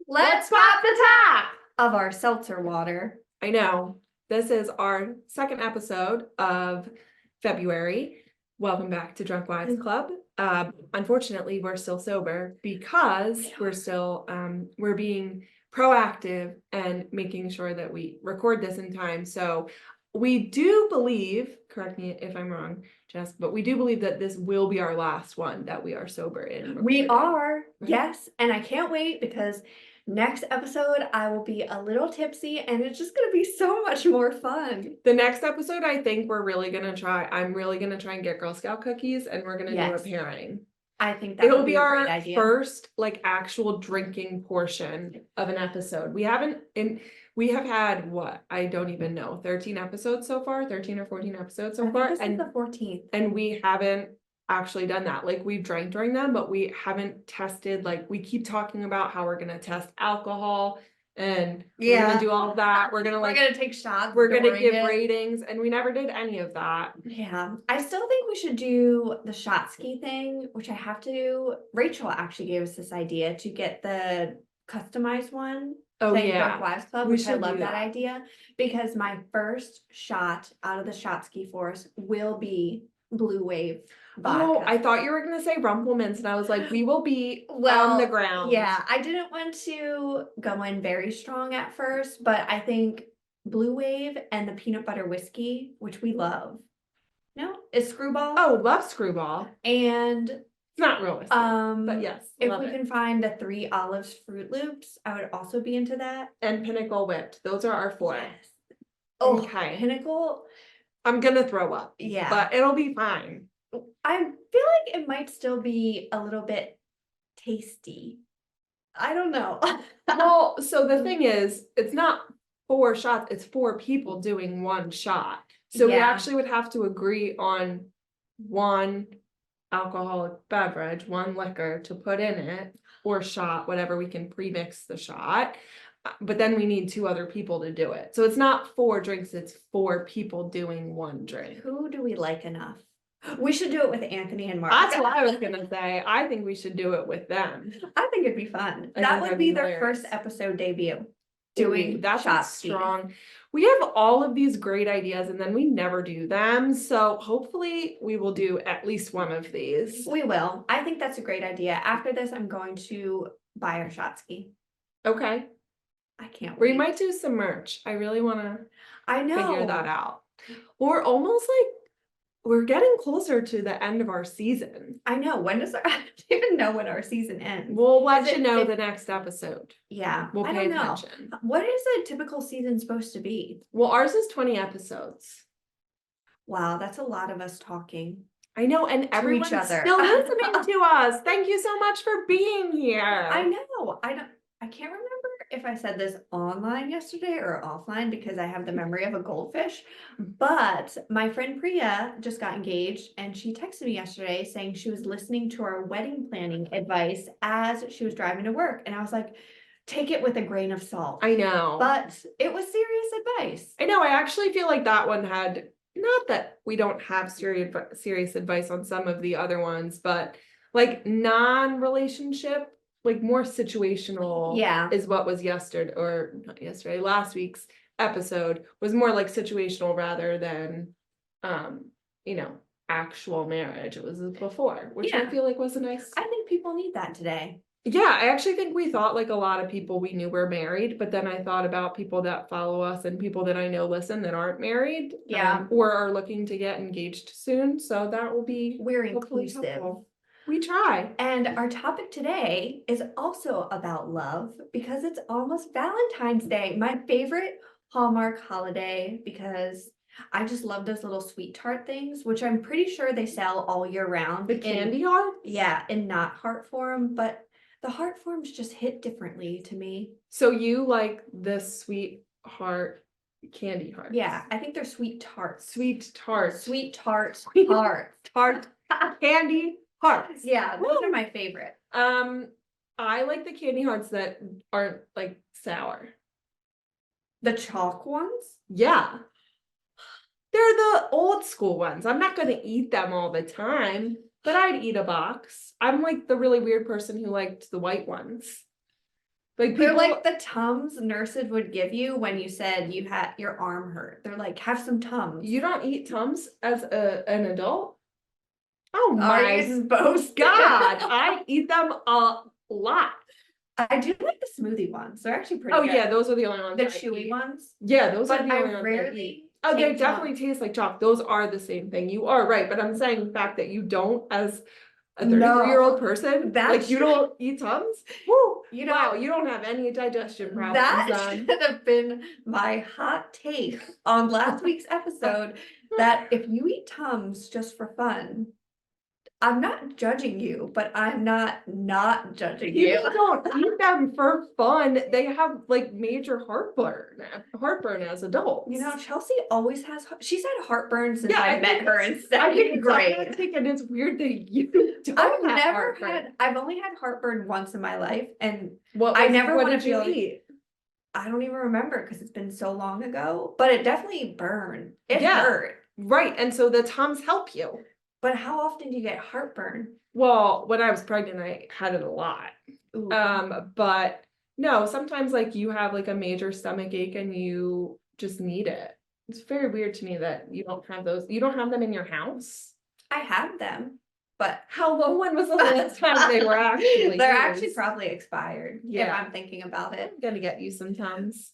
Let's pop the top of our seltzer water. I know. This is our second episode of February. Welcome back to Drunk Wives Club. Unfortunately, we're still sober because we're being proactive and making sure that we record this in time. So we do believe, correct me if I'm wrong, Jess, but we do believe that this will be our last one that we are sober in. We are, yes, and I can't wait because next episode I will be a little tipsy and it's just gonna be so much more fun. The next episode, I think I'm really gonna try and get Girl Scout cookies and we're gonna do a pairing. I think that It'll would be a our great idea. first actual drinking portion of an episode. We have had what? I don't even know, 13 episodes so far, 13 or 14 episodes so far. This is the 14th. And we haven't actually done that. We've drank during them, but we haven't tested. We keep talking about how we're gonna test alcohol and we're gonna do all of that. We're gonna take shots. We're gonna give ratings, and we never did any of that. Yeah, I still think we should do the shot ski thing, which I have to do. Rachel actually gave us this idea to get the customized one. Oh yeah, Drunk Wives Club, which I love that idea because my first shot out of the shot ski force will be Blue Wave vodka. Oh, I thought you were gonna say Rumplemints, and I was like, we will be on the ground. Yeah, I didn't want to go in very strong at first, but I think Blue Wave and the peanut butter whiskey, which we love. No, is Screwball. Oh, love Screwball. And it's not real whiskey, but yes, if we can find the 3 Olives Fruit Loops, I would also be into that. And Pinnacle Whipped. Those are our 4. Yes. Oh, okay. Pinnacle. I'm gonna throw up. Yeah. But it'll be fine. I feel like it might still be a little bit tasty. I don't know. Well, so the thing is, it's not 4 shots, it's 4 people doing 1 shot. So we actually would have to agree on 1 alcoholic beverage, 1 liquor to put in it, or shot, whatever we can pre-mix the shot. But then we need 2 other people to do it. So it's not 4 drinks, it's 4 people doing 1 drink. Who do we like enough? We should do it with Anthony and Mark. That's what I was gonna say. I think we should do it with them. I think it'd be fun. That would be their first episode debut. Doing that's shot strong. We have all of these great ideas and then we never do them. So hopefully we will do at least one of these. We will. I think that's a great idea. After this, I'm going to buy our shot ski. Okay. I can't wait. We might do some merch. I really want to figure that out. Or almost we're getting closer to the end of our season. I know. When does I don't even know when our season ends. We'll let you know the next episode. Yeah. We'll pay attention. What is a typical season supposed to be? Well, ours is 20 episodes. Can't that's a lot of us talking. I know, and everyone's still listening to us. Thank you so much for being here. I know. I can't remember if I said this online yesterday or offline because I have the memory of a goldfish, but my friend Priya just got engaged and she texted me yesterday saying she was listening to our wedding planning advice as she was driving to work. And I was like, take it with a grain of salt. I know. But it was serious advice. I know. I actually feel like that one had, not that we don't have serious advice on some of the other ones, but non-relationship, more situational is what was last week's episode was more situational rather than actual marriage. It was before, which I feel was a nice. I think people need that today. Yeah, I actually think we thought a lot of people we knew were married, but then I thought about people that follow us and people that I know listen that aren't married, or are looking to get engaged soon. So that will be we're inclusive. Helpful. We try. And our topic today is also about love because it's almost Valentine's Day, my favorite Hallmark holiday, because I just love those little sweet tart things, which I'm pretty sure they sell all year round. The candy heart? Yeah, in not heart form, but the heart forms just hit differently to me. So you like the sweet heart candy hearts? Yeah, I think they're sweet tarts. Sweet tarts. Sweet tarts. Tart candy hearts. Yeah, those are my favorite. I like the candy hearts that aren't sour. The chalk ones? Yeah. They're the old school ones. I'm not going to eat them all the time, but I'd eat a box. I'm the really weird person who liked the white ones. Like They're people, like the Tums nurses would give you when you said you had your arm hurt. They're like, have some Tums. you don't eat Tums as an adult? Oh Are my you supposed to? God, I eat them a lot. I do like the smoothie ones. They're actually pretty Oh good. yeah, those are the only ones The I chewy eat. ones. Yeah, those are But the I only ones I eat. rarely Oh, they take definitely Tums. taste like chalk. Those are the same thing. You are right, but I'm saying the fact that you don't, as a No, 33-year-old person, that like you should- don't eat Tums? Woo! You know, Wow, you don't have any digestion problems that then. should have been my hot take on last week's episode, that if you eat Tums just for fun, I'm not judging you, but I'm not judging you. People don't eat them for fun. They have like major heartburn as adults. You know, Chelsea always has, she's had heartburn since Yeah, I met her in I think second it's grade. authentic and it's weird that you don't I've have never heartburn. had, I've only had heartburn once in my life, and What I never what wanna did you feel like- eat? I don't even remember because it's been so long ago, but it definitely burned. It Yeah. hurt. Right, and so the Tums help you. But how often do you get heartburn? Well, when I was pregnant, I had it a lot. Ooh. But no, sometimes like you have like a major stomach ache and you just need it. It's very weird to me that you don't have those. You don't have them in your house. I have them, but How long? When was the last time they were actually they're actually used? probably expired. If Yeah. I'm thinking about it. I'm gonna get you some Tums.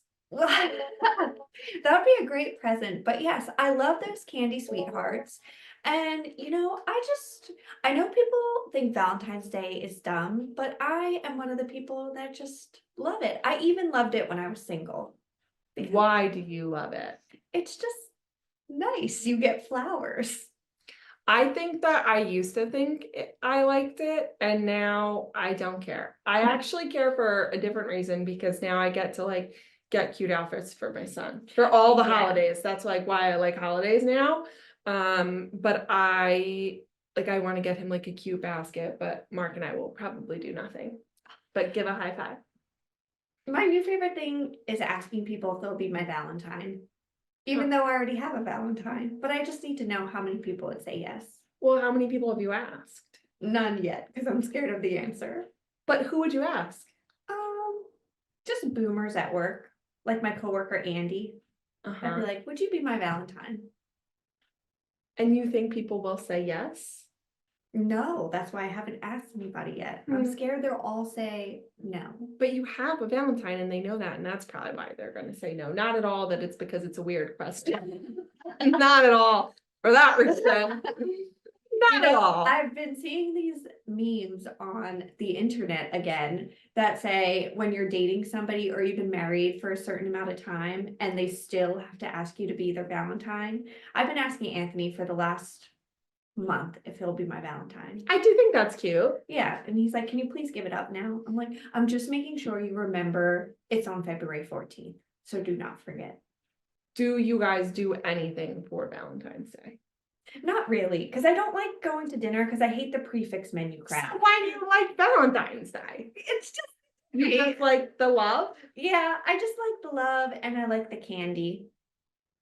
That would be a great present. But yes, I love those candy sweethearts. And you know, I know people think Valentine's Day is dumb, but I am one of the people that just love it. I even loved it when I was single. because Why do you love it? It's just nice. You get flowers. I think that I used to think I liked it, and now I don't care. I actually care for a different reason, because now I get to like get cute outfits for my son for all the Yeah. holidays. That's like why I like holidays now. But I want to get him like a cute basket, but Mark and I will probably do nothing but give a high five. My new favorite thing is asking people if they'll be my Valentine. Even though I already have a Valentine, but I just need to know how many people would say yes. Well, how many people have you asked? None yet, because I'm scared of the answer. But who would you ask? Just boomers at work, like my coworker Andy. I'd Uh-huh. be like, "Would you be my Valentine?" And you think people will say yes? No, that's why I haven't asked anybody yet. I'm Hmm. scared they'll all say no. But you have a Valentine and they know that, and that's probably why they're gonna say no. Not at all that it's because it's a weird question. Not at all for that reason. Not at all. I've been seeing these memes on the internet again that say when you're dating somebody or you've been married for a certain amount of time and they still have to ask you to be their Valentine. I've been asking Anthony for the last month if he'll be my Valentine. I do think that's cute. Yeah, and he's like, "Can you please give it up now?" I'm like, "I'm just making sure you remember it's on February 14th, so do not forget." Do you guys do anything for Valentine's Day? Not really, because I don't like going to dinner because I hate the prefix menu So crap. why do you like Valentine's Day? It's just, You just like the love? yeah, I just like the love and I like the candy.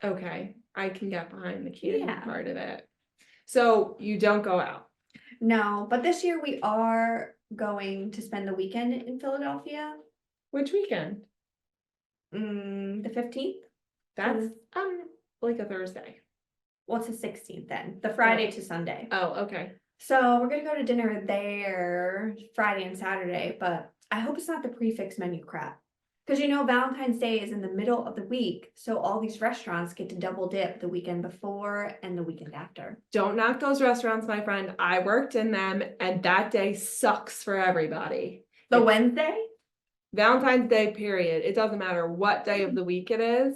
Okay, I can get behind the candy Yeah. part of it. So you don't go out. No, but this year we are going to spend the weekend in Philadelphia. Which weekend? The 15th. That's like a Thursday. Well, it's the 16th then, the Friday to Sunday. Oh, okay. So we're gonna go to dinner there Friday and Saturday, but I hope it's not the prefix menu crap. Because you know, Valentine's Day is in the middle of the week, so all these restaurants get to double dip the weekend before and the weekend after. Don't knock those restaurants, my friend. I worked in them, and that day sucks for everybody. The Wednesday? Valentine's Day, period. It doesn't matter what day of the week it is.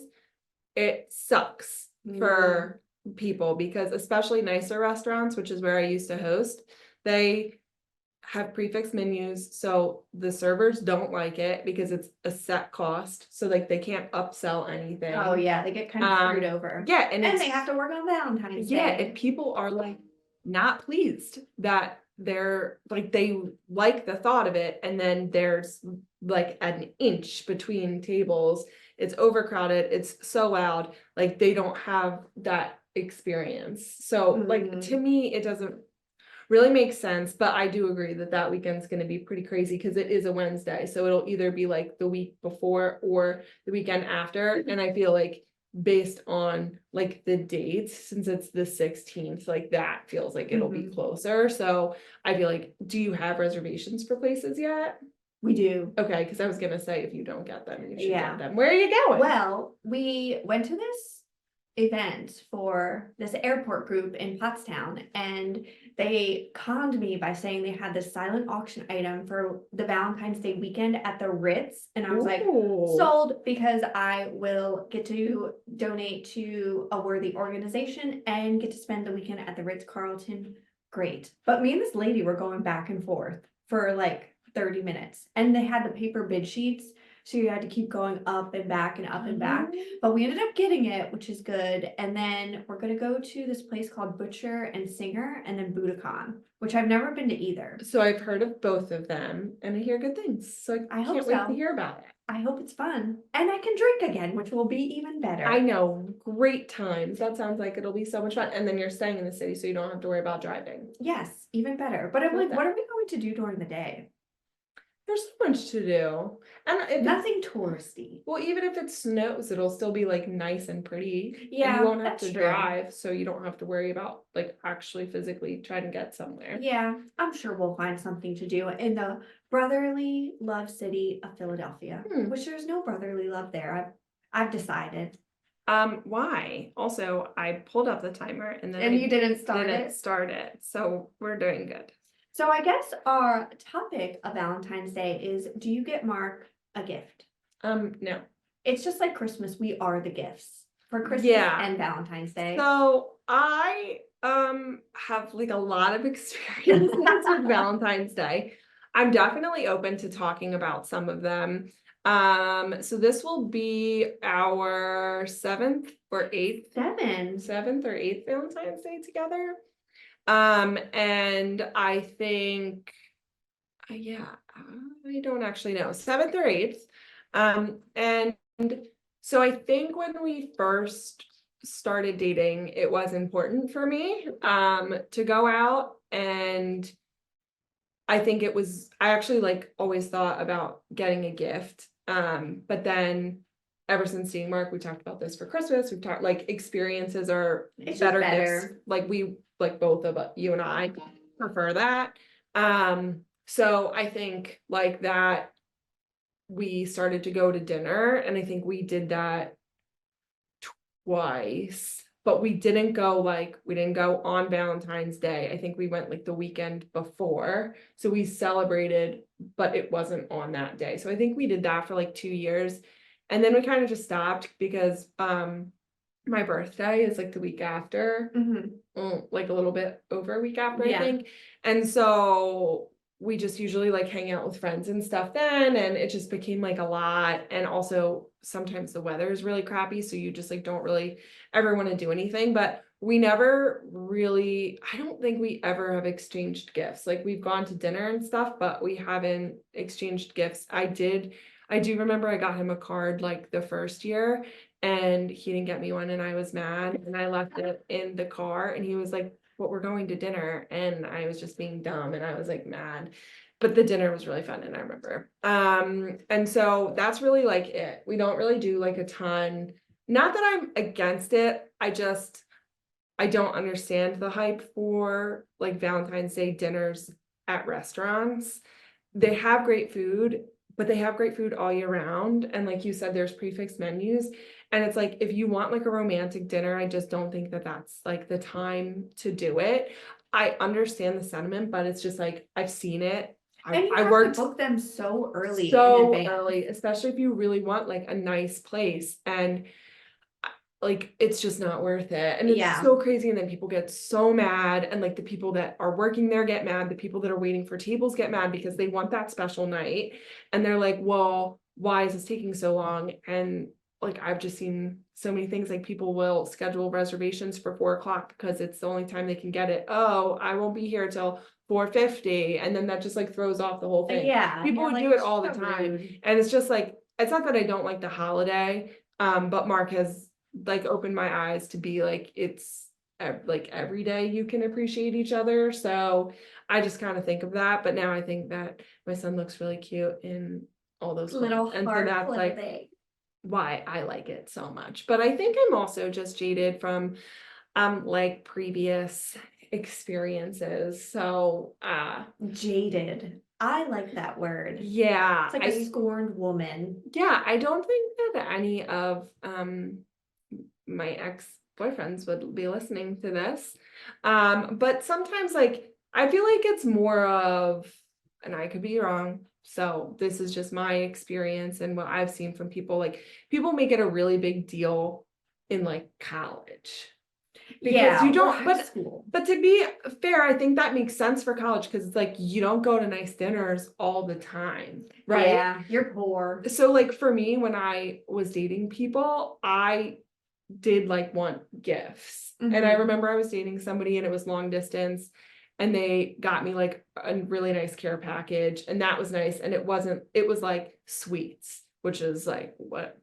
It sucks for people, because especially nicer restaurants, which is where I used to host, they have prefix menus, so the servers don't like it because it's a set cost, so like they can't upsell anything. Oh yeah, they get kind of screwed over. Yeah, and they have to work on Valentine's yeah, Day. and people are like not pleased that they're like, they like the thought of it, and then there's like an inch between tables, it's overcrowded, it's so loud, like they don't have that experience. So like to me, it doesn't really makes sense, but I do agree that that weekend's gonna be pretty crazy because it is a Wednesday, so it'll either be like the week before or the weekend after, and I feel like based on like the dates, since it's the 16th, like that feels like it'll be closer, so I feel like, do you have reservations for places yet? We do. Okay, because I was gonna say, if you don't get them, you should Yeah. get them. Where are you going? Well, we went to this event for this airport group in Pottstown, and they conned me by saying they had this silent auction item for the Valentine's Day weekend at the Ritz, and I was like, Ooh. sold, because I will get to donate to a worthy organization and get to spend the weekend at the Ritz-Carlton. Great. But me and this lady were going back and forth for like 30 minutes, and they had the paper bid sheets. So you had to keep going up and back and up and back. But we ended up getting it, which is good. And then we're gonna go to this place called Butcher and Singer, and then Budokan, which I've never been to either. So I've heard of both of them and I hear good things. So I hope can't wait so. to hear about it. I hope it's fun. And I can drink again, which will be even better. I know, great times. That sounds like it'll be so much fun. And then you're staying in the city, so you don't have to worry about driving. Yes, even better. But I'm Love like, that. what are we going to do during the day? There's so much to do. And if Nothing touristy. well, even if it snows, it'll still be like nice and pretty. And Yeah, you won't have that's to true. drive, so you don't have to worry about like actually physically trying to get somewhere. Yeah, I'm sure we'll find something to do in the brotherly love city of Philadelphia, which there's no brotherly love there. I've decided. Why? Also, I pulled up the timer and then And I you didn't start didn't it? start it, so we're doing good. So I guess our topic of Valentine's Day is, do you get Mark a gift? No. It's just like Christmas. We are the gifts for Christmas Yeah. and Valentine's Day. So I have like a lot of experiences with Valentine's Day. I'm definitely open to talking about some of them. So this will be our seventh or eighth Valentine's Day together. And I think, yeah, I don't actually know, seventh or eighth. And so I think when we first started dating, it was important for me, to go out, and I think I actually like always thought about getting a gift. But then ever since seeing Mark, we talked about this for Christmas. We've talked like experiences are It's just better better. gifts. Like both of you and I prefer that. So I think like that we started to go to dinner, and I think we did that twice, but we didn't go on Valentine's Day. I think we went like the weekend before. So we celebrated, but it wasn't on that day. So I think we did that for like 2 years. And then we kind of just stopped because my birthday is like the week after, like a little bit over a week after, I think. And so we just usually like hang out with friends and stuff then, and it just became like a lot. And also sometimes the weather is really crappy, so you just like don't really ever want to do anything. But we never really, I don't think we ever have exchanged gifts. Like we've gone to dinner and stuff, but we haven't exchanged gifts. I do remember I got him a card like the first year, and he didn't get me one, and I was mad, and I left it in the car, and he was like, "But we're going to dinner," and I was just being dumb, and I was like mad. But the dinner was really fun, and I remember. And so that's really like it. We don't really do like a ton. Not that I'm against it. I don't understand the hype for like Valentine's Day dinners at restaurants. They have great food, but they have great food all year round. And like you said, there's prefix menus. And it's like, if you want like a romantic dinner, I just don't think that that's like the time to do it. I understand the sentiment, but it's just like, I've seen it. And you I have worked to book them so early in so advance. early, especially if you really want like a nice place. And like it's just not worth it, and it's so crazy. And then people get so mad, and like the people that are working there get mad, the people that are waiting for tables get mad because they want that special night, and they're like, well, why is this taking so long? And like I've just seen so many things, like people will schedule reservations for 4 o'clock because it's the only time they can get it. Oh, I won't be here till 4:50, and then that just like throws off the whole thing. People would do it all the time. And it's just like, it's not that I don't like the holiday, but Mark has like opened my eyes to be like, it's like every day you can appreciate each other. So I just kind of think of that. But now I think that my son looks really cute in all those Little clothes. And so heart that's like clothing. why I like it so much. But I think I'm also just jaded from like previous experiences. So Jaded. I like that word. yeah, It's like a scorned woman. yeah, I don't think that any of my ex-boyfriends would be listening to this. But sometimes like I feel like it's more of, and I could be wrong, so this is just my experience and what I've seen from people, like people make it a really big deal in like college. Because Yeah, you or don't, high school. but to be fair, I think that makes sense for college because it's like you don't go to nice dinners all the time, right? Yeah, you're poor. So like for me, when I was dating people, I did like want gifts. And I Mhm. remember I was dating somebody and it was long distance and they got me like a really nice care package and that was nice. And it was like sweets, which is like what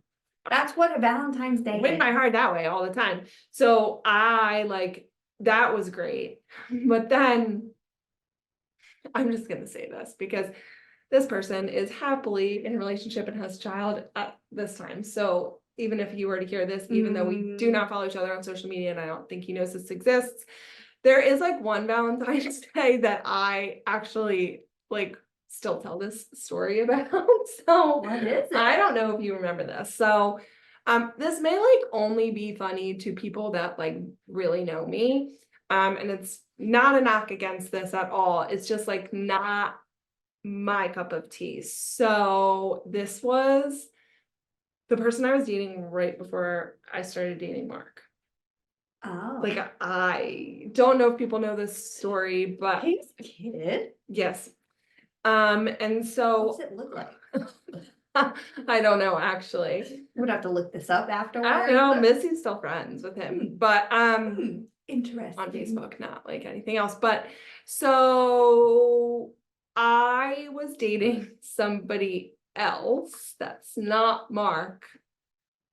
That's what a Valentine's Day win is. my heart that way all the time. So I like that was great. But then I'm just gonna say this because this person is happily in a relationship and has a child at this time. So even if you were to hear this, even though we do not follow each other on social media and I don't think he knows this exists, there is like one Valentine's Day that I actually like still tell this story about. So What is it? I don't know if you remember this. So this may like only be funny to people that like really know me. And it's not a knock against this at all. It's just like not my cup of tea. So this was the person I was dating right before I started dating Mark. Oh. Like I don't know if people know this story, but He's a kid. yes. And so What's it look like? I don't know actually. We'd have to look this up afterwards. I don't know, Missy's still friends with him, but Interesting. on Facebook, not like anything else. But so I was dating somebody else that's not Mark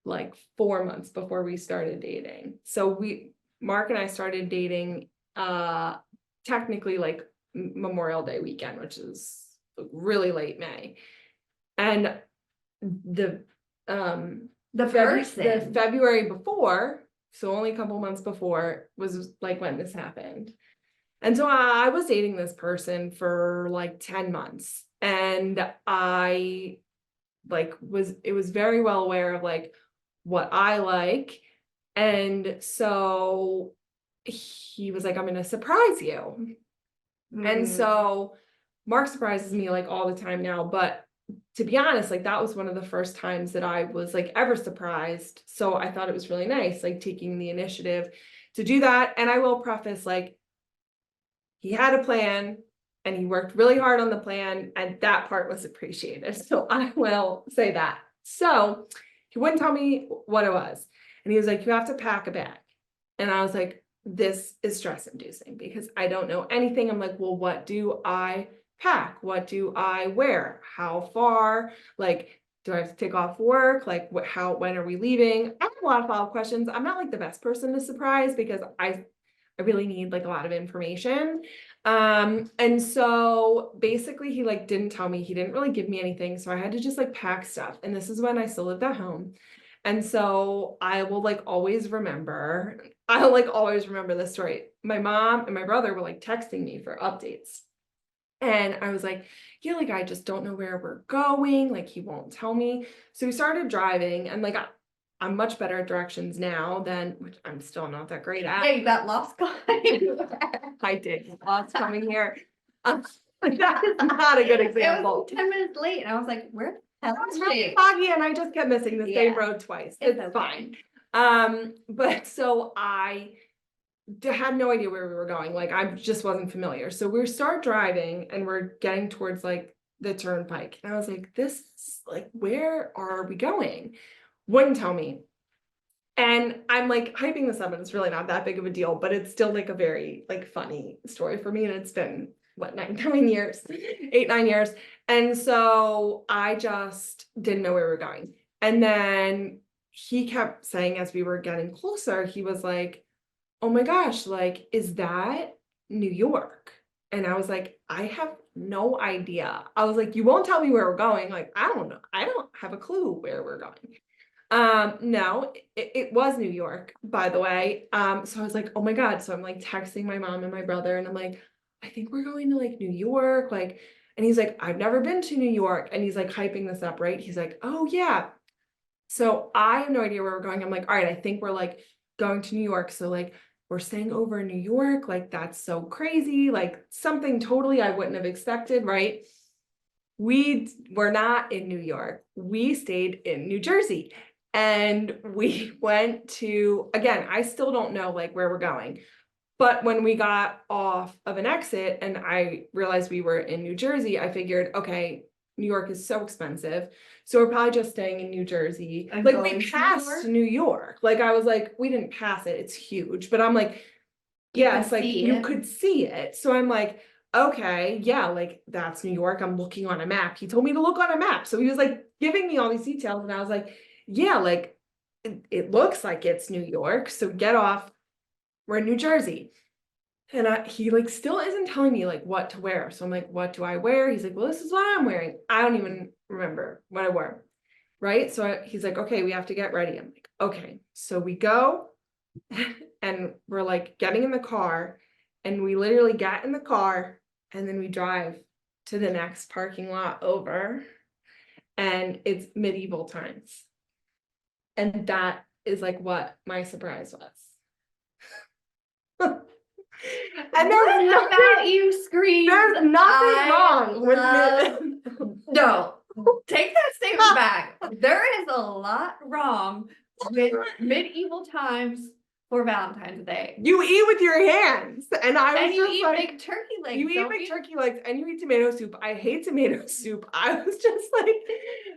like 4 months before we started dating. So Mark and I started dating technically like Memorial Day weekend, which is really late May. And the person. February before, so only a couple months before, was like when this happened. And so I was dating this person for like 10 months and I like was very well aware of like what I like. And so he was like, I'm gonna surprise you. And so Mark surprises me like all the time now, but to be honest, like that was one of the first times that I was like ever surprised. So I thought it was really nice, like taking the initiative to do that. And I will preface, like, he had a plan and he worked really hard on the plan, and that part was appreciated. So I will say that. So he wouldn't tell me what it was. And he was like, you have to pack a bag. And I was like, this is stress inducing because I don't know anything. I'm like, well, what do I pack? What do I wear? How far? Like, do I have to take off work? Like, when are we leaving? I have a lot of follow-up questions. I'm not like the best person to surprise because I really need like a lot of information. And so basically he like didn't tell me, he didn't really give me anything. So I had to just like pack stuff. And this is when I still lived at home. And so I'll like always remember this story. My mom and my brother were like texting me for updates. And I was like, yeah, like, I just don't know where we're going. Like, he won't tell me. So we started driving and like, I'm much better at directions now than, which I'm still not that great at. Yeah, you got lost guy. I did get lost coming here. That is not a good example. It was 10 minutes late and I was like, where the hell It was is really she? foggy and I just kept missing the same Yeah. road twice. It's It's okay. fine. But so I had no idea where we were going. Like I just wasn't familiar. So we start driving and we're getting towards like the turnpike. And I was like, this, like, where are we going? Wouldn't tell me. And I'm like hyping this up and it's really not that big of a deal, but it's still like a very like funny story for me. And it's been what, 9 years, 8, 9 years. And so I just didn't know where we were going. And then he kept saying as we were getting closer, he was like, oh my gosh, like, is that New York? And I was like, I have no idea. I was like, you won't tell me where we're going. Like, I don't know. I don't have a clue where we're going. No, it was New York, by the way. So I was like, oh my God. So I'm like texting my mom and my brother, and I'm like, I think we're going to like New York. Like, and he's like, I've never been to New York. And he's like hyping this up, right? He's like, oh yeah. So I have no idea where we're going. I'm like, all right, I think we're like going to New York. So like we're staying over in New York. Like that's so crazy. Like something totally I wouldn't have expected, right? We were not in New York. We stayed in New Jersey. And we went to, again, I still don't know like where we're going. But when we got off of an exit and I realized we were in New Jersey, I figured, okay, New York is so expensive. So we're probably just staying in New Jersey. And Like going we to New passed York? New York. Like I was like, we didn't pass it. It's huge. But I'm like, You yes, could like see you it. could see it. So I'm like, okay, yeah, like that's New York. I'm looking on a map. He told me to look on a map. So he was like giving me all these details. And I was like, yeah, like it looks like it's New York. So get off. We're in New Jersey. And he like still isn't telling me like what to wear. So I'm like, what do I wear? He's like, well, this is what I'm wearing. I don't even remember what I wore. Right. So he's like, okay, we have to get ready. I'm like, okay. So we go and we're like getting in the car, and we literally get in the car and then we drive to the next parking lot over, and it's medieval times. And that is like what my surprise was. And What there's about nothing, you screams? there's nothing I wrong with love. No, take that statement back. There is a lot wrong with medieval times for Valentine's Day. You eat with your hands, and I was And you just eat like, big turkey legs, you eat don't big you? turkey legs, and you eat tomato soup. I hate tomato soup. I was just like,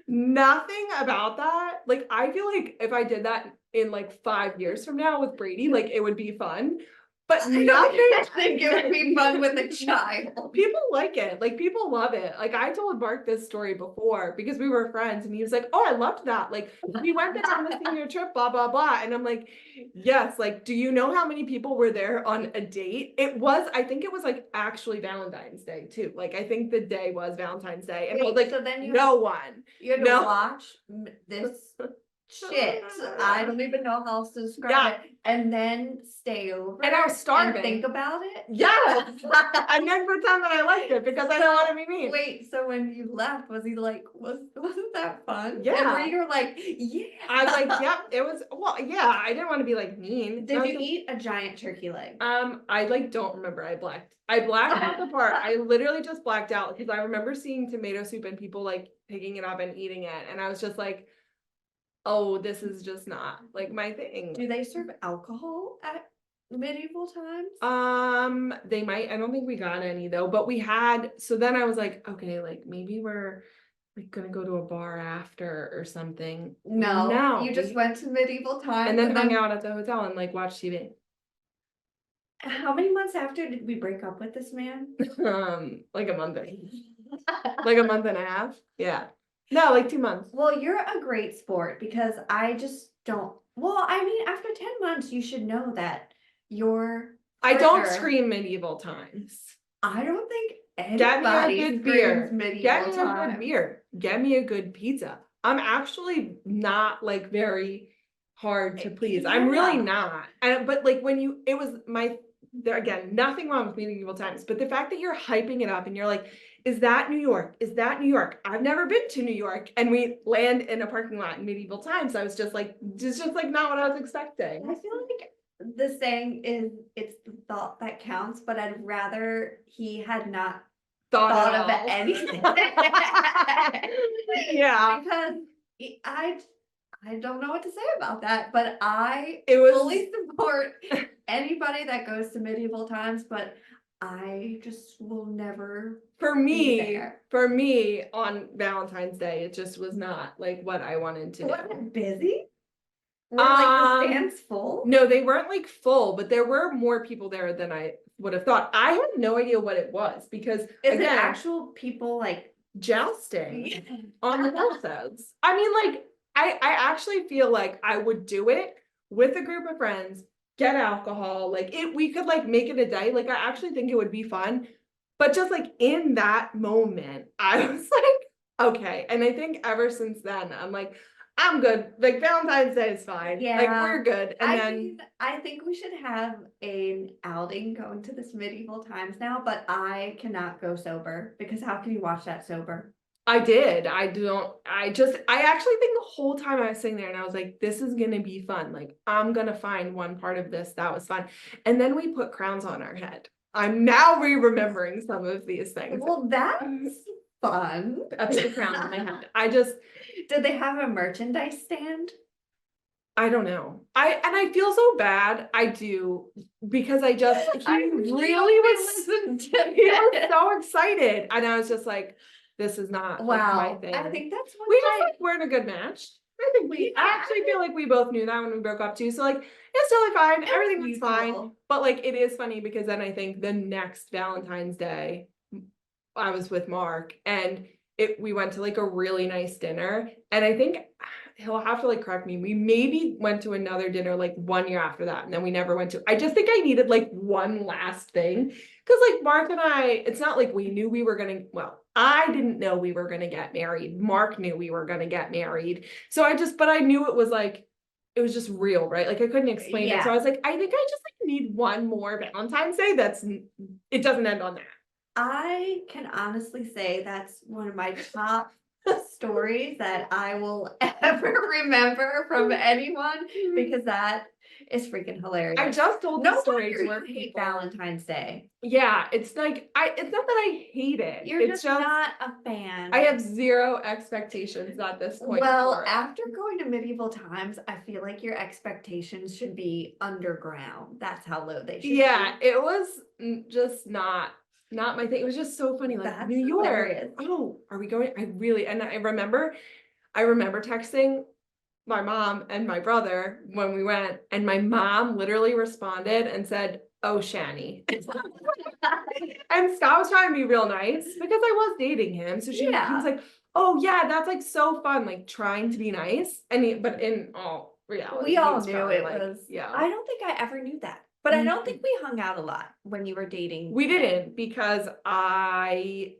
nothing about that. Like, I feel like if I did that in like 5 years from now with Brady, like it would be fun. But I nothing. think it would be fun with a child. People like it. Like people love it. Like I told Mark this story before because we were friends, and he was like, oh, I loved that. Like we went there on the senior trip, blah, blah, blah. And I'm like, yes, like, do you know how many people were there on a date? I think it was like actually Valentine's Day too. Like I think the day was Valentine's Day. And it was Wait, like, so then no one. you had to No. watch this shit. I don't even know how else to describe Yeah. it. And then stay over And I was starving. and think about it. Yes. And then pretend that I liked it because I don't want to be mean. Wait, so when you left, was he like, wasn't that fun? Yeah. And were you like, yeah. I was like, yep, it was, well, yeah, I didn't want to be like mean. Did you eat a giant turkey leg? I like don't remember. I blacked out the part. I literally just blacked out because I remember seeing tomato soup and people like picking it up and eating it. And I was just like, oh, this is just not like my thing. Do they serve alcohol at medieval times? They might. I don't think we got any though, but we had, so then I was like, okay, like maybe we're like gonna go to a bar after or something. No, you just went to medieval times and then hung out at the hotel and like watched TV. How many months after did we break up with this man? Like a month like a month and a half. Yeah. No, like 2 months. Well, you're a great sport because I just don't. Well, I mean, after 10 months, you should know that your I don't partner- scream medieval times. I don't think Get me anybody a good beer. screams medieval Get me a times. good beer. Get me a good pizza. I'm actually not like very hard to please. I'm really Yeah. not. But like when it was there again, nothing wrong with medieval times, but the fact that you're hyping it up and you're like, is that New York? Is that New York? I've never been to New York. And we land in a parking lot in medieval times. I was just like not what I was expecting. I feel like the saying is it's the thought that counts, but I'd rather he had not thought of all. anything. Yeah. Because I don't know what to say about that, but I It was fully support anybody that goes to medieval times, but I just will never for be me there. on Valentine's Day, it just was not like what I wanted to do. Was it busy? Were like the stands full? No, they weren't like full, but there were more people there than I would have thought. I had no idea what it was because Is it again, actual people like jousting on the horses? I mean, like I actually feel like I would do it with a group of friends get alcohol, like we could like make it a day. Like I actually think it would be fun. But just like in that moment, I was like, okay. And I think ever since then, I'm like, I'm good. Like Valentine's Day is fine. Like Yeah. we're good. And I then mean, I think we should have an outing going to this medieval times now, but I cannot go sober because how can you watch that sober? I did. I actually think the whole time I was sitting there and I was like, this is gonna be fun. Like, I'm gonna find one part of this that was fun. And then we put crowns on our head. I'm now re-remembering some of these things. Well, that's fun. I put the crown on my head. Did they have a merchandise stand? I don't know. I feel so bad. I do because he really was he was so excited. And I was just like, this is not like my Wow, thing. I think that's what We just like weren't a good match. I think I actually feel like we both knew that when we broke up too. So like it's totally fine. Everything was fine. mutual. But like it is funny because then I think the next Valentine's Day I was with Mark and we went to like a really nice dinner. And I think he'll have to like correct me. We maybe went to another dinner like 1 year after that. And then we never went to, I just think I needed like one last thing. Cause like Mark and I, it's not like we knew we were gonna, well, I didn't know we were gonna get married. Mark knew we were gonna get married. So but I knew it was like, it was just real, right? Like I couldn't explain it. So I was like, I think I just like need one more Valentine's Day. It doesn't end on that. I can honestly say that's one of my top stories that I will ever remember from anyone because that is freaking hilarious. I just told No the story wonder to our you hate people. Valentine's Day. Yeah, it's like it's not that I hate it. You're It's just not a fan. I have zero expectations at this point. Well, after going to medieval times, I feel like your expectations should be underground. That's how low they should be. Yeah, it was just not my thing. It was just so funny. Like That's New York. hilarious. Oh, are we going? And I remember texting my mom and my brother when we went, and my mom literally responded and said, "Oh, Shani." And Scott was trying to be real nice because I was dating him. So he was like, "Oh yeah, that's like so fun," like trying to be nice. But in all reality, we all knew it was. Yeah. I don't think I ever knew that, but I don't think we hung out a lot when you were dating. We didn't because I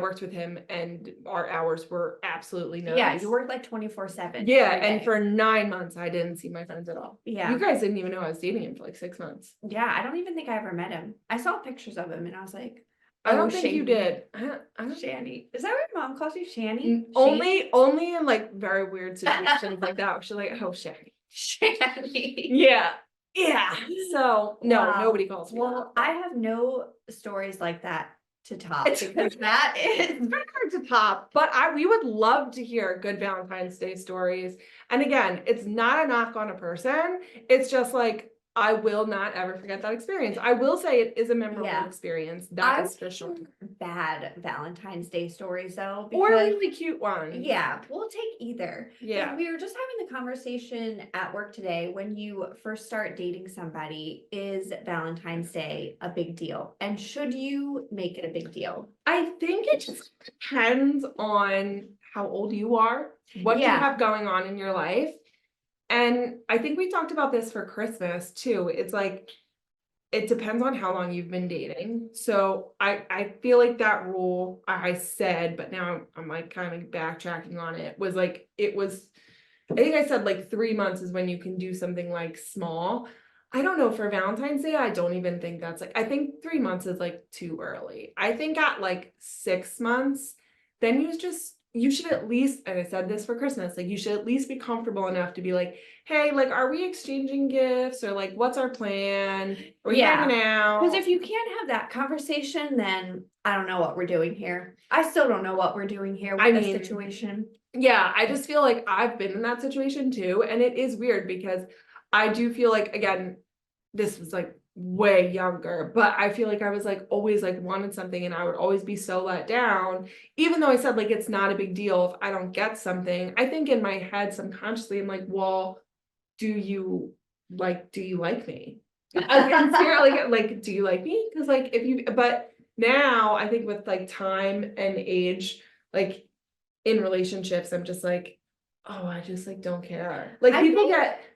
worked with him and our hours were absolutely nuts. Yeah, you worked like 24/7. Yeah, and for 9 months I didn't see my friends at all. Yeah. You guys didn't even know I was dating him for like 6 months. Yeah, I don't even think I ever met him. I saw pictures of him and I was like, I don't think you did. I don't Shanny. Is that what your mom calls you, Shanny? Only in like very weird situations like that. She's like, "Oh, Shanny." Shanny. Yeah. Yeah. So no, Wow. nobody calls me. Well, I have no stories like that to top because that is very hard to top. But we would love to hear good Valentine's Day stories. And again, it's not a knock on a person. It's just like I will not ever forget that experience. I will say it is a memorable experience. That is for sure. Bad Valentine's Day stories though. Or a really cute one. Yeah, we'll take either. Yeah. Like, we were just having the conversation at work today. When you first start dating somebody, is Valentine's Day a big deal? And should you make it a big deal? I think it just depends on how old you are, what you have going on in your life. And I think we talked about this for Christmas too. It's like, it depends on how long you've been dating. So I feel like that rule I said, but now I'm like kind of backtracking on it, was like, I think I said like 3 months is when you can do something like small. I don't know, for Valentine's Day, I don't even think that's like, I think 3 months is like too early. I think at like 6 months, then you should at least, and I said this for Christmas, like you should at least be comfortable enough to be like, hey, like, are we exchanging gifts, or like, what's our plan? Are we hanging out? Because if you can't have that conversation, then I don't know what we're doing here. I still don't know what we're doing here with this situation. Yeah, I just feel like I've been in that situation too. And it is weird because I do feel like, again, this was like way younger, but I feel like I was like always like wanted something and I would always be so let down, even though I said like it's not a big deal if I don't get something. I think in my head subconsciously I'm like, well, do you like me? Like, do you like me? Because like but now I think with like time and age, like in relationships, I'm just like, Oh, I just like don't care. Like I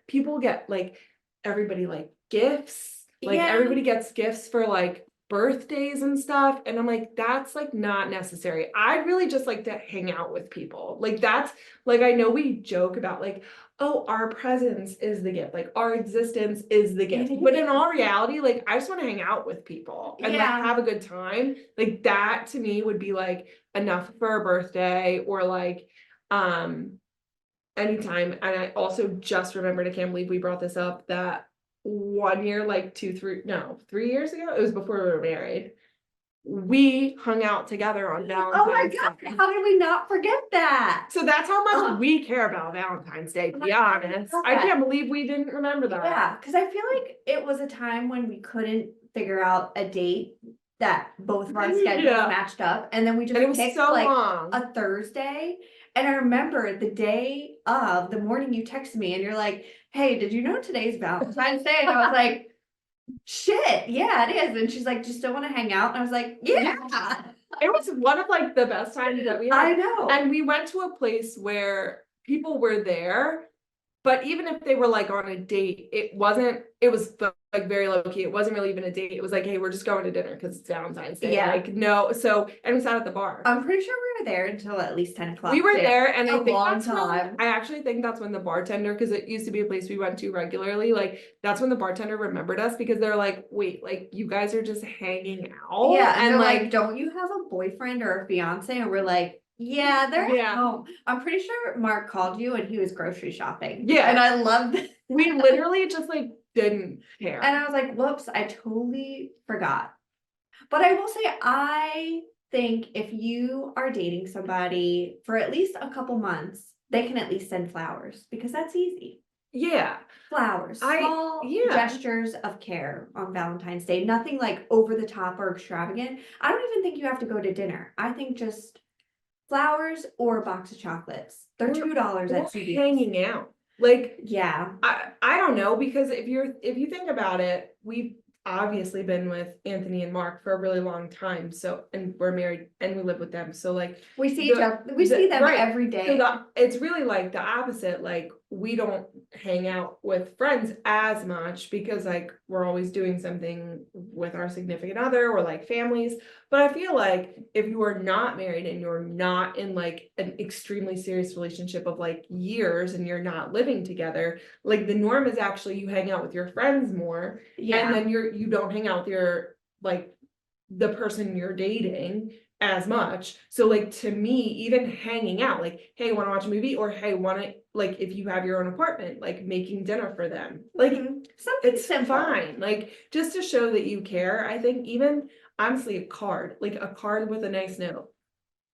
people get like everybody like gifts. Like Yeah. everybody gets gifts for like birthdays and stuff. And I'm like, that's like not necessary. I'd really just like to hang out with people. Like that's like I know we joke about like, oh, our presence is the gift, like our existence is the gift. But in all reality, like I just want to hang out with people and like Yeah. have a good time. Like that to me would be like enough for a birthday or like anytime. And I also just remembered, I can't believe we brought this up, that 1 year, like 3 years ago, it was before we were married. We hung out together on Oh my Valentine's God, Day. how did we not forget that? So that's how much Ugh. we care about Valentine's Day, to be I honest. love I that. can't believe we didn't remember that. Yeah, because I feel like it was a time when we couldn't figure out a date that both of our schedules Yeah. matched up, and then we just And it was picked so like long. a Thursday. And I remember the day of the morning you texted me and you're like, "Hey, did you know today's Valentine's Day?" And I was like, "Shit, yeah, it is." And she's like, "Just still want to hang out?" And I was like, "Yeah." It was one of like the best times that we had. I know. And we went to a place where people were there, but even if they were like on a date, it was like very low key. It wasn't really even a date. It was like, hey, we're just going to dinner because it's Valentine's Day. Yeah. Like, no. So, and we sat at the bar. I'm pretty sure we were there until at least 10 o'clock. We were too. there, and A I think long that's when, time. I actually think that's when the bartender, because it used to be a place we went to regularly, like that's when the bartender remembered us because they're like, wait, like you guys are just hanging out. Yeah, and and they're like, "Don't you have a boyfriend or a fiance?" And we're like, "Yeah, they're Yeah. at home." I'm pretty sure Mark called you and he was grocery shopping. Yeah. And I loved it. we literally just like didn't care. And I was like, "Whoops, I totally forgot." But I will say, I think if you are dating somebody for at least a couple months, they can at least send flowers because that's easy. Yeah. Flowers, small yeah. gestures of care on Valentine's Day, nothing like over the top or extravagant. I don't even think you have to go to dinner. I think just flowers or a box of chocolates. They're Or- $2 or at CVS. hanging out. Like Yeah. I don't know, because if you think about it, we've obviously been with Anthony and Mark for a really long time. So, and we're married and we live with them. So like We see each other, we see them right. every So day. it's really like the opposite. Like we don't hang out with friends as much because like we're always doing something with our significant other or like families. But I feel like if you are not married and you're not in like an extremely serious relationship of like years and you're not living together, like the norm is actually you hang out with your friends more. And Yeah. then you don't hang out with your like the person you're dating as much. So like to me, even hanging out, like, hey, want to watch a movie? Or hey, want to like if you have your own apartment, like making dinner for them. Like Something it's simple. fine. Like just to show that you care. I think even honestly a card with a nice note.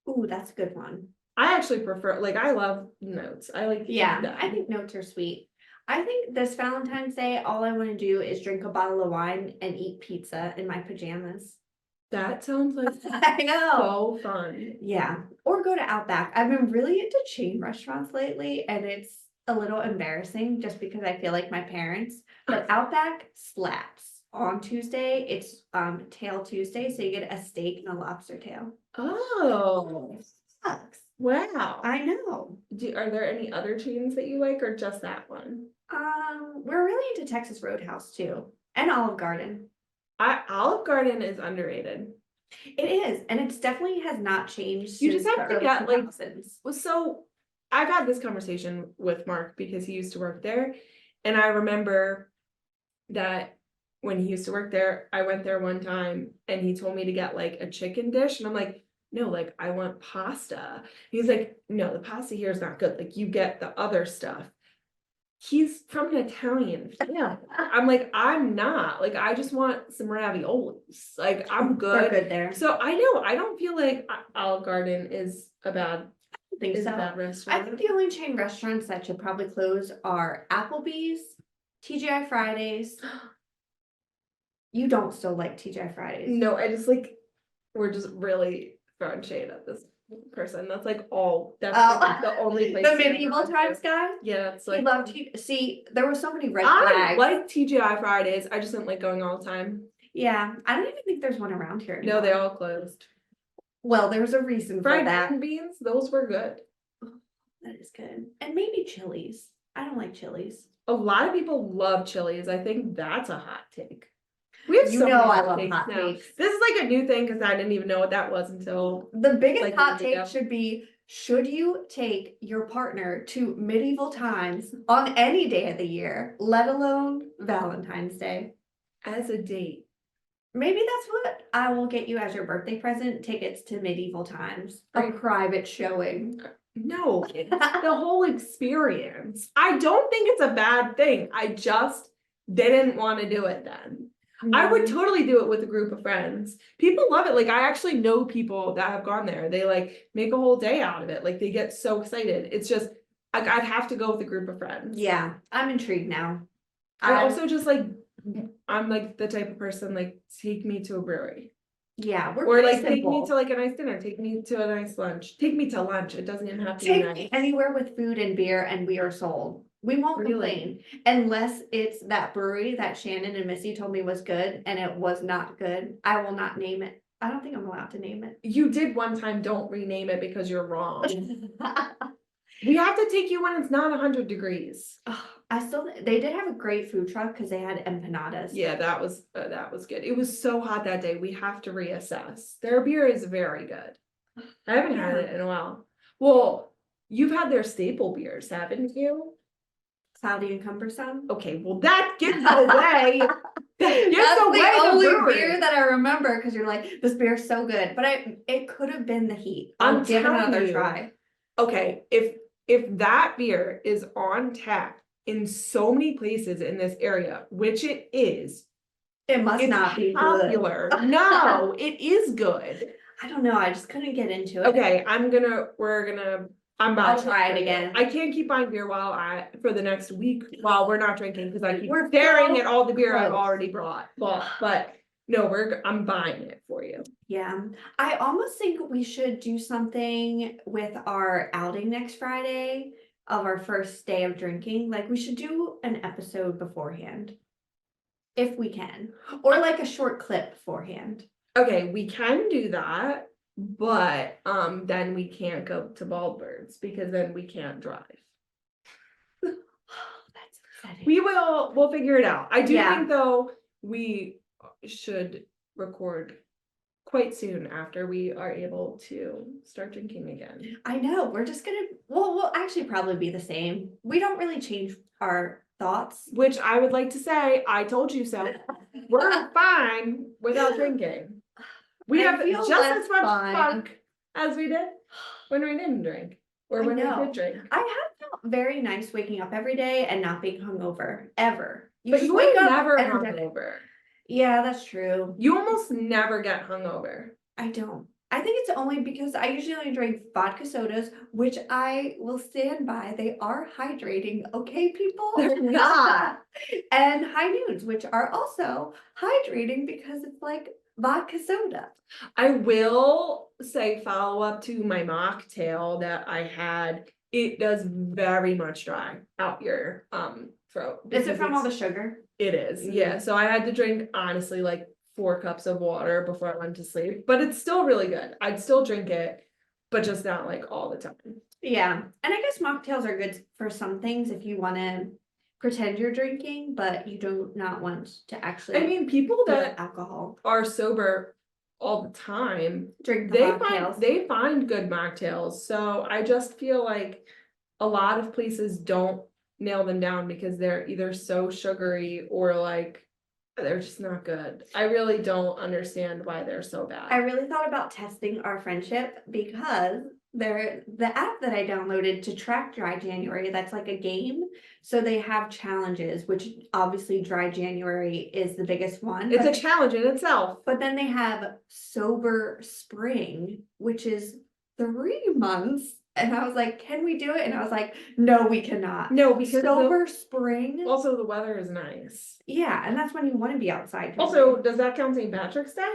Ooh, that's a good one. I actually prefer, like I love notes. I like Yeah, I think notes are sweet. I think this Valentine's Day, all I want to do is drink a bottle of wine and eat pizza in my pajamas. that sounds like I know. so fun. Yeah, or go to Outback. I've been really into chain restaurants lately, and it's a little embarrassing just because I feel like my parents. But Outback slaps. On Tuesday, it's Tail Tuesday, so you get a steak and a lobster tail. Oh, Sucks. wow. I know. Are there any other chains that you like or just that one? We're really into Texas Roadhouse too, and Olive Garden. Olive Garden is underrated. It is, and it's definitely has not changed. You just since have the to early get like 2000s. well, so I've had this conversation with Mark because he used to work there, and I remember that when he used to work there, I went there one time and he told me to get like a chicken dish, and I'm like, no, like I want pasta. He's like, no, the pasta here is not good. Like you get the other stuff. He's from an Italian family. I'm like, I'm not. Like, I just want some raviolis. Like, I'm They're good. good there. So I know I don't feel like Olive Garden is a bad I think so. I restaurant. think the only chain restaurants that should probably close are Applebee's, TGI Fridays. You don't still like TGI Fridays? No, I just like we're just really throwing shade at this person. That's like all. That's like, the only place. The medieval times guy. Yeah, it's He like loved see. There were so many red I flags. like TGI Fridays. I just didn't like going all the time. Yeah, I don't even think there's one around here anymore. No, they all closed. Well, there's a reason for Fried that. green beans, those were good. That is good. And maybe chilies. I don't like chilies. A lot of people love chilies. I think that's a hot take. We have You so know many I hot love takes hot now. takes. This is like a new thing because I didn't even know what that was until The biggest like hot years take ago. should be, should you take your partner to medieval times on any day of the year, let alone Valentine's Day? As a date. Maybe that's what I will get you as your birthday present, tickets to medieval times, a Right. private showing. No, it's the whole experience. I don't think it's a bad thing. I just didn't want to do it then. I would totally do it with a group of friends. People love it. Like, I actually know people that have gone there. They like make a whole day out of it. Like, they get so excited. It's just like I'd have to go with a group of friends. Yeah, I'm intrigued now. I also just like I'm like the type of person like take me to a brewery. Yeah, we're Or pretty like take me simple. to like a nice dinner, take me to a nice lunch, take me to lunch. It doesn't even have to be Take nice. me anywhere with food and beer and we are sold. We won't Really? complain unless it's that brewery that Shannon and Missy told me was good and it was not good. I will not name it. I don't think I'm allowed to name it. You did one time, don't rename it because you're wrong. We have to take you when it's not 100 degrees. They did have a great food truck because they had empanadas. Yeah, that was good. It was so hot that day. We have to reassess. Their beer is very good. I haven't had it in a while. Well, you've had their staple beers, haven't you? Cloudy and cumbersome. Okay, well that gives away. That gives That's away the the only brewery. beer that I remember because you're like, this beer's so good. But it could have been the heat. I'll I'm give it telling another you. try. Okay, if that beer is on tap in so many places in this area, which it is, It must it's not be popular. good. No, it is good. I don't know. I just couldn't get into it. Okay, I'm buying I'll try it for you. again. I can't keep buying beer for the next week while we're not drinking because I keep We're staring so at all the beer I've close. already bought. But no, I'm buying it for you. Yeah, I almost think we should do something with our outing next Friday of our first day of drinking. Like we should do an episode beforehand. If we can, or like a short clip beforehand. Okay, we can do that, but then we can't go to Baldbirds because then we can't drive. That's upsetting. We'll figure it out. I do Yeah. think though we should record quite soon after we are able to start drinking again. I know, we're just gonna, we'll actually probably be the same. We don't really change our thoughts. Which I would like to say, I told you so. We're fine without drinking. We I have feel just less as much fun. fun as we did when we didn't drink or when we know. did drink. I have felt very nice waking up every day and not being hungover, ever. But just you wake were up never energetic. hungover. Yeah, that's true. You almost never get hungover. I don't. I think it's only because I usually only drink vodka sodas, which I will stand by. They are hydrating, okay, people? They're not. And high noons, which are also hydrating because it's like vodka soda. I will say follow up to my mocktail that I had. It does very much dry out your throat. Is it from all the because sugar? It is, yeah. So I had to drink honestly like 4 cups of water before I went to sleep, but it's still really good. I'd still drink it, but just not like all the time. Yeah, and I guess mocktails are good for some things if you want to pretend you're drinking, but you do not want to actually. I mean, people feel that alcohol are sober all the time, drink the mocktails. they find good mocktails. So I just feel like a lot of places don't nail them down because they're either so sugary or like they're just not good. I really don't understand why they're so bad. I really thought about testing our friendship because the app that I downloaded to track Dry January, that's like a game. So they have challenges, which obviously Dry January is the biggest one. It's a challenge in itself. But then they have Sober Spring, which is 3 months. And I was like, can we do it? And I was like, no, we cannot. No, because Sober Spring. Also the weather is nice. Yeah, and that's when you want to be outside. Also, does that count St. Patrick's Day?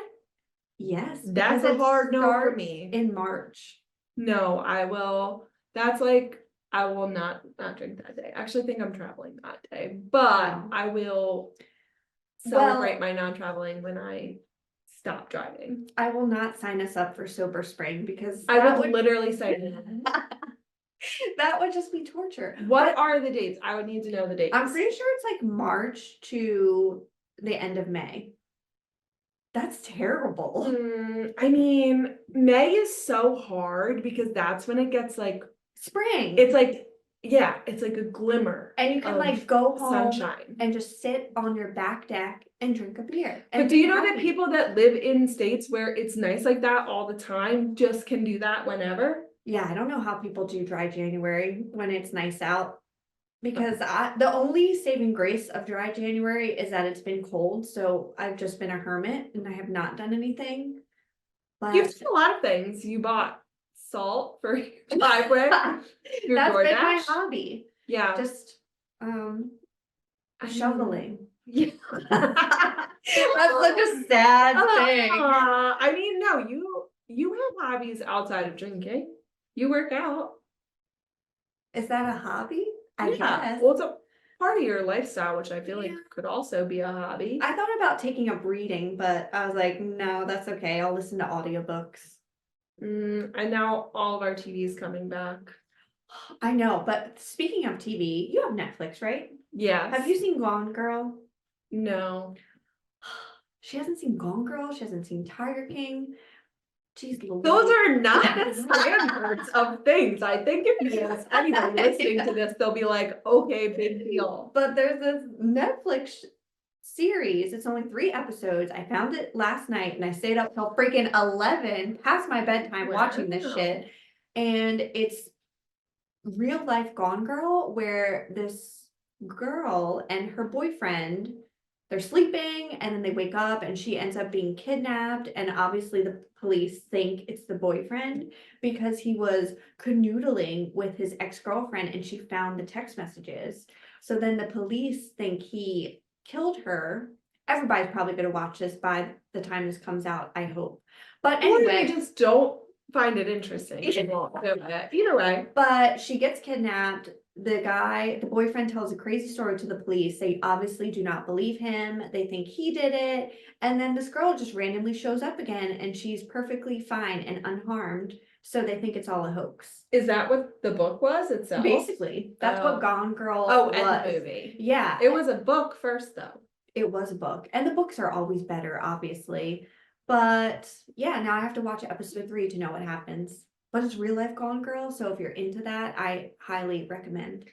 Yes. That's a hard no for me. In March. No, I will. That's like I will not drink that day. I actually think I'm traveling that day, but I will celebrate my non-traveling when I stop driving. I will not sign us up for Sober Spring because I would literally say That would just be torture. What are the dates? I would need to know the dates. I'm pretty sure it's like March to the end of May. That's terrible. I mean, May is so hard because that's when it gets like, Spring. it's like, yeah, it's like a glimmer. And you can of like go home sunshine. and just sit on your back deck and drink a beer. But And do be you know that happy. people that live in states where it's nice like that all the time just can do that whenever? Yeah, I don't know how people do dry January when it's nice out. Because the only saving grace of dry January is that it's been cold, so I've just been a hermit and I have not done anything. You've But done a lot of things. You bought salt for your driveway. Your that's been my DoorDash. hobby. Yeah. Just I mean, shoveling. Yeah. That's such a sad thing. I mean, no, you have hobbies outside of drinking. You work out. Is that a hobby? I guess. Well, it's a part of your lifestyle, which I feel like Yeah. could also be a hobby. I thought about taking up reading, but I was like, no, that's okay. I'll listen to audiobooks. And now all of our TV's coming back. I know, but speaking of TV, you have Netflix, right? Yes. Have you seen Gone Girl? No. She hasn't seen Gone Girl. She hasn't seen Tiger King. Jeez Louise. Those are not the standards of things. I think if you ask anybody listening to this, they'll be like, okay, big deal. But there's this Netflix series. It's only 3 episodes. I found it last night and I stayed up till freaking 11 past my bedtime watching this Wow. shit. And it's real life Gone Girl, where this girl and her boyfriend, they're sleeping and then they wake up and she ends up being kidnapped, and obviously the police think it's the boyfriend because he was canoodling with his ex-girlfriend and she found the text messages. So then the police think he killed her. Everybody's probably going to watch this by the time this comes out, I hope. But Or anyway, they just don't find it interesting. Either way. but she gets kidnapped. The boyfriend tells a crazy story to the police. They obviously do not believe him. They think he did it. And then this girl just randomly shows up again and she's perfectly fine and unharmed. So they think it's all a hoax. Is that what the book was itself? Basically, that's Oh. what Gone Girl Oh, was. and the movie. Yeah. It was a book first, though. It was a book. And the books are always better, obviously. But yeah, now I have to watch episode 3 to know what happens. But it's real life Gone Girl, so if you're into that, I highly recommend.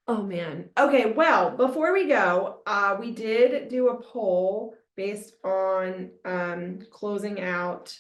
Oh man. Okay, well, before we go, we did do a poll based on closing out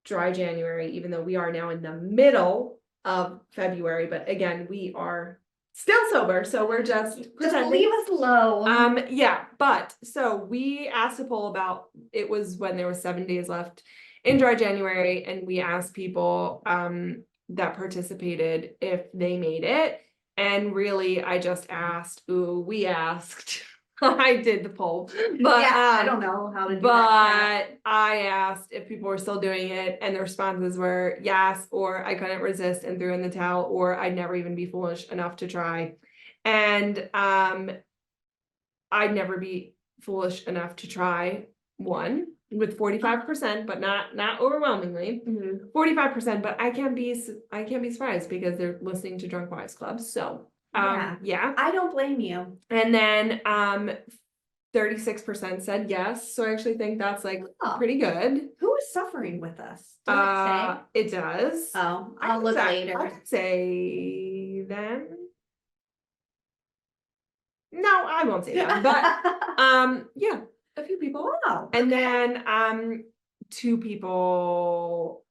dry January, even though we are now in the middle of February, but again, we are still sober, so we're just pretending. leave us alone. Yeah, but so we asked a poll about, it was when there were 7 days left in dry January, and we asked people that participated if they made it. And really, I just asked, we asked, I did the poll, but yeah, I don't know how to do but that. I asked if people were still doing it, and the responses were yes, or I couldn't resist and threw in the towel, or I'd never even be foolish enough to try. And I'd never be foolish enough to try one with 45%, but not overwhelmingly. 45%, but I can't be surprised because they're listening to Drunk Wives Club. So yeah. I don't blame you. And then 36% said yes. So I actually think that's like pretty good. Who is suffering with us? Does it say? It does. Oh, I'll look later. I could say them. No, I won't say them, but yeah, a few people. Wow. And then 2 people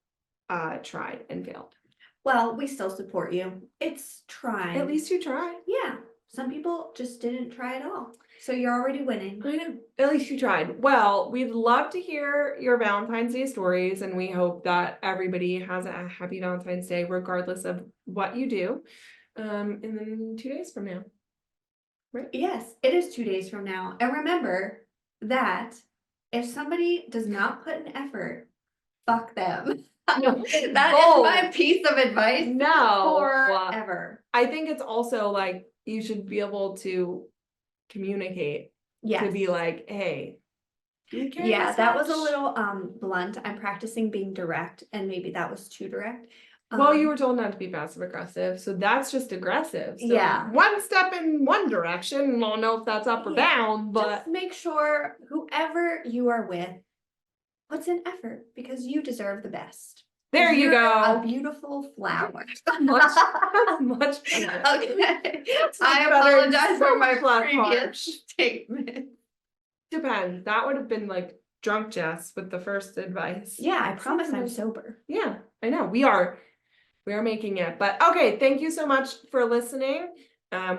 tried and failed. Well, we still support you. It's trying. At least you tried. Yeah. Some people just didn't try at all. So you're already winning. I know. At least you tried. Well, we'd love to hear your Valentine's Day stories, and we hope that everybody has a happy Valentine's Day, regardless of what you do. And then 2 days from now. Right? Yes, it is 2 days from now. And remember that if somebody does not put an effort, fuck them. No, that is my piece of advice. No. Forever. I think it's also like you should be able to communicate. Yes. To be like, hey. Yeah, that was a little blunt. I'm practicing being direct, and maybe that was too direct. Well, you were told not to be passive aggressive, so that's just aggressive. So Yeah. one step in one direction, I don't know if that's up or Yeah, down, but just make sure whoever you are with puts in effort because you deserve the best. there you You're a go. beautiful flower. Much better. Okay. It's I better, apologize so for my much less previous harsh. statement. Depends. That would have been like drunk Jess with the first advice. Yeah, I promise I'm Sometimes- sober. Yeah, I know. We are making it. But okay, thank you so much for listening.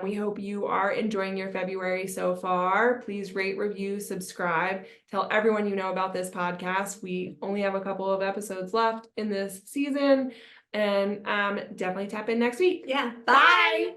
We hope you are enjoying your February so far. Please rate, review, subscribe. Tell everyone you know about this podcast. We only have a couple of episodes left in this season. And definitely tap in next week. Yeah. Bye.